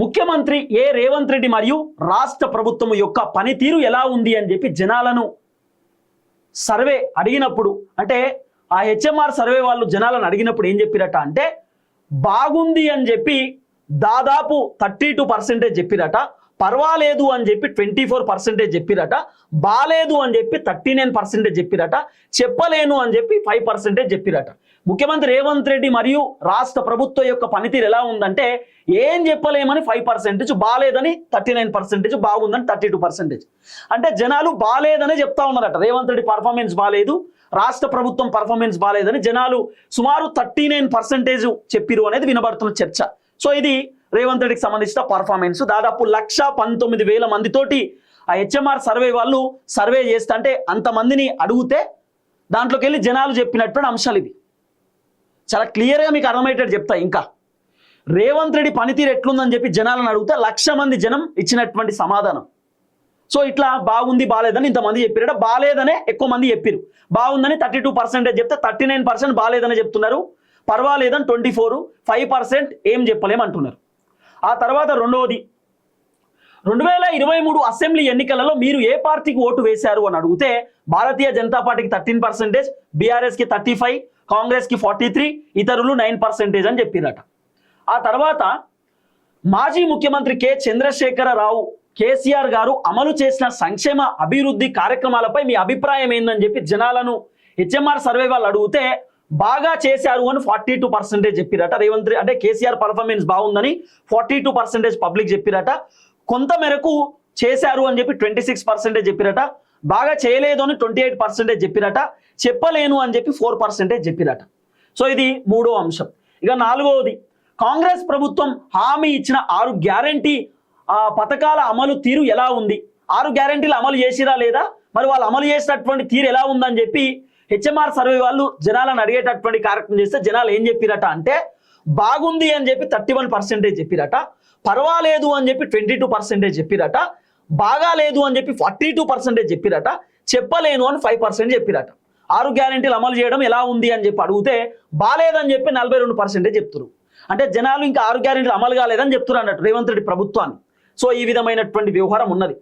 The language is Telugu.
ముఖ్యమంత్రి రేవంత్ రెడ్డి మరియు రాష్ట్ర ప్రభుత్వం యొక్క పనితీరు ఎలా ఉంది అని చెప్పి జనాలను సర్వే అడిగినప్పుడు, అంటే ఆ హెచ్ఎంఆర్ సర్వే వాళ్ళు జనాలను అడిగినప్పుడు ఏం చెప్పిరట అంటే, బాగుంది అని చెప్పి దాదాపు 32% చెప్పిరట, పర్వాలేదు అని చెప్పి 24% చెప్పిరట, బాలేదు అని చెప్పి 39% చెప్పిరట, చెప్పలేను అని చెప్పి 5% చెప్పిరట. ముఖ్యమంత్రి రేవంత్ రెడ్డి మరియు రాష్ట్ర ప్రభుత్వం యొక్క పనితీరు ఎలా ఉందంటే, ఏం చెప్పలేమని 5%, బాలేదని 39%, బాగుందని 32%. అంటే జనాలు బాలేదనే చెప్తా ఉన్నారట. రేవంత్ రెడ్డి పర్ఫార్మెన్స్ బాలేదు, రాష్ట్ర ప్రభుత్వం పర్ఫార్మెన్స్ బాలేదని జనాలు సుమారు 39% చెప్పిరు అనేది వినబడుతున్న చర్చ. సో ఇది రేవంత్ రెడ్డికి సంబంధించిన పర్ఫార్మెన్స్. దాదాపు 1,19,000 మందితోటి ఆ హెచ్ఎంఆర్ సర్వే వాళ్ళు సర్వే చేస్తే, అంటే అంతమందిని అడిగితే దాంట్లోకి వెళ్ళి జనాలు చెప్పినటువంటి అంశాలు ఇవి. చాలా క్లియర్గా మీకు అర్థమయ్యేటట్టు చెప్తా. ఇంకా రేవంత్ రెడ్డి పనితీరు ఎట్లుందని చెప్పి జనాలను అడిగితే 1,00,000 మంది జనం ఇచ్చినటువంటి సమాధానం. సో ఇట్లా బాగుంది బాలేదని ఇంతమంది చెప్పారట, బాలేదనే ఎక్కువ మంది చెప్పారు, బాగుందని 32% చెప్తే 39% బాలేదని చెప్తున్నారు, పర్వాలేదని 24%, 5% ఏం చెప్పలేమంటున్నారు. ఆ తర్వాత రెండవది, 2023 అసెంబ్లీ ఎన్నికలలో మీరు ఏ పార్టీకి ఓటు వేశారు అని అడిగితే భారతీయ జనతా పార్టీకి 13%, బీఆర్ఎస్కి 35%, కాంగ్రెస్కి 43%, ఇతరులు 9% అని చెప్పిరట. ఆ తర్వాత మాజీ ముఖ్యమంత్రి చంద్రశేఖరరావు కేసీఆర్ గారు అమలు చేసిన సంక్షేమ అభివృద్ధి కార్యక్రమాలపై మీ అభిప్రాయం ఏందని చెప్పి జనాలను హెచ్ఎంఆర్ సర్వే వాళ్ళు అడిగితే బాగా చేశారు అని 42% చెప్పిరట. రేవంత్ రెడ్డి అంటే కేసీఆర్ పర్ఫార్మెన్స్ బాగుందని 42% పబ్లిక్ చెప్పిరట. కొంత మేరకు చేశారు అని చెప్పి 26% చెప్పిరట, బాగా చేయలేదు అని 28% చెప్పిరట, చెప్పలేను అని చెప్పి 4% చెప్పిరట. సో ఇది మూడో అంశం. ఇక నాలుగవది, కాంగ్రెస్ ప్రభుత్వం హామీ ఇచ్చిన 6 గ్యారంటీ పథకాల అమలు తీరు ఎలా ఉంది, 6 గ్యారంటీలు అమలు చేసిరా లేదా, మరి వాళ్ళు అమలు చేసినటువంటి తీరు ఎలా ఉందని చెప్పి హెచ్ఎంఆర్ సర్వే వాళ్ళు జనాలను అడిగేటటువంటి కార్యక్రమం చేస్తే జనాలు ఏం చెప్పిరట అంటే, బాగుంది అని చెప్పి 31% చెప్పిరట, పర్వాలేదు అని చెప్పి 22% చెప్పిరట, బాగా లేదు అని చెప్పి 42% చెప్పిరట, చెప్పలేను అని 5% చెప్పిరట. 6 గ్యారంటీలు అమలు చేయడం ఎలా ఉంది అని చెప్పి అడిగితే బాలేదని చెప్పి 42% చెప్తున్నారు. అంటే జనాలు ఇంకా 6 గ్యారంటీలు అమలు కాలేదని చెప్తున్నారు అన్నట్టు రేవంత్ రెడ్డి ప్రభుత్వాన్ని. సో ఈ విధమైనటువంటి వ్యవహారం ఉన్నది.